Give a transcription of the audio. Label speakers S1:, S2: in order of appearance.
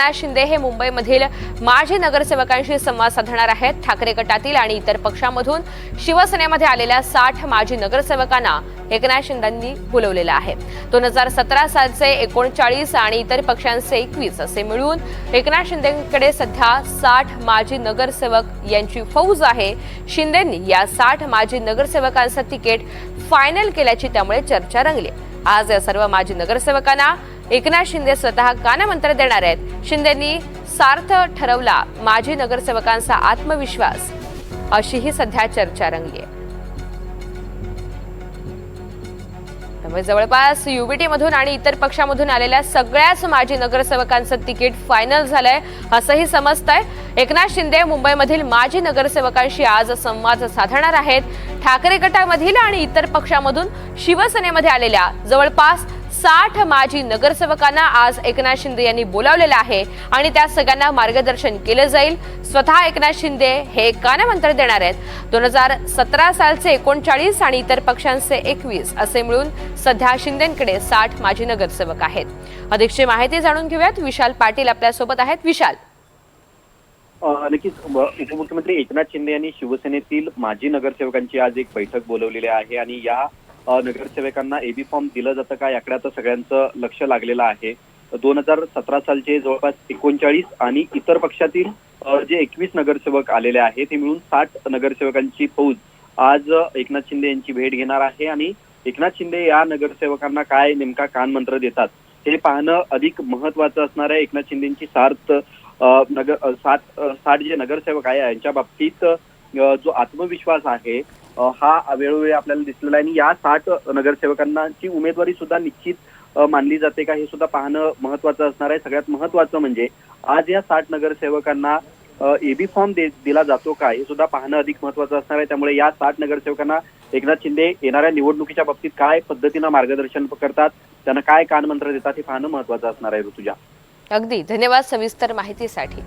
S1: एकनाथ शिंदे हे मुंबईमधील माजी नगरसेवकांशी संवाद साधणार आहेत। ठाकरे गटातील आणि इतर पक्षांमधून शिवसेनेमध्ये आलेल्या 60 माजी नगरसेवकांना एकनाथ शिंदेंनी बोलवलेलं आहे। 2017 सालचे 39 आणि इतर पक्षांचे 21 असे मिळून एकनाथ शिंदेंकडे सध्या 60 माजी नगरसेवक यांची फौज आहे। शिंदेंनी या 60 माजी नगरसेवकांचं तिकीट फायनल केल्याची त्यामुळे चर्चा रंगली। आज या सर्व माजी नगरसेवकांना एकनाथ शिंदे स्वतः कानमंत्र देणार आहेत। शिंदेंनी सार्थ ठरवला माजी नगरसेवकांचा आत्मविश्वास, अशीही सध्या चर्चा रंगली आहे। त्यामुळे जवळपास युबीटी मधून आणि इतर पक्षामधून आलेल्या सगळ्याच माजी नगरसेवकांचं तिकीट फायनल झालंय असंही समजतंय। एकनाथ शिंदे मुंबईमधील माजी नगरसेवकांशी आज संवाद साधणार आहेत। ठाकरे गटामधील आणि इतर पक्षामधून शिवसेनेमध्ये आलेल्या जवळपास 60 माजी नगरसेवकांना आज एकनाथ शिंदे यांनी बोलावलेलं आहे आणि त्या सगळ्यांना मार्गदर्शन केले जाईल। स्वतः एकनाथ शिंदे हे कानमंत्र देणार आहेत। 2017 सालचे 39 आणि इतर पक्षांचे 21 असे मिळून सध्या शिंदेंकडे 60 माजी नगरसेवक आहेत। अधिकची माहिती जाणून घेऊयात। विशाल पाटील आपल्या सोबत आहेत। विशाल,
S2: नक्कीच उपमुख्यमंत्री एकनाथ शिंदे यांनी शिवसेनेतील माजी नगरसेवकांची आज एक बैठक बोलवलेली आहे आणि या नगरसेवकांना एबी फॉर्म दिलं जातं का याकडे आता सगळ्यांचं लक्ष लागलेलं आहे। 2017 सालचे जवळपास 39 आणि इतर पक्षातील जे 21 नगरसेवक आलेले आहेत ते मिळून 60 नगरसेवकांची फौज आज एकनाथ शिंदे यांची भेट घेणार आहे आणि एकनाथ शिंदे या नगरसेवकांना काय नेमका कानमंत्र देतात हे पाहणं अधिक महत्वाचं असणार आहे। एकनाथ शिंदेची 60 जे नगरसेवक आहे यांच्या बाबतीत जो आत्मविश्वास आहे हा वेळोवेळी आपल्याला दिसलेला आहे आणि या 60 नगरसेवकांची उमेदवारी सुद्धा निश्चित मानली जाते का हे सुद्धा पाहणं महत्वाचं असणार आहे। सगळ्यात महत्वाचं म्हणजे आज या 60 नगरसेवकांना एबी फॉर्म दिला जातो का हे सुद्धा पाहणं अधिक महत्वाचं असणार आहे। त्यामुळे या 60 नगरसेवकांना एकनाथ शिंदे येणाऱ्या निवडणुकीच्या बाबतीत काय पद्धतीनं मार्गदर्शन करतात, त्यांना काय कानमंत्र देतात हे पाहणं महत्वाचं असणार आहे। ऋतुजा,
S1: अगदी धन्यवाद सविस्तर माहितीसाठी।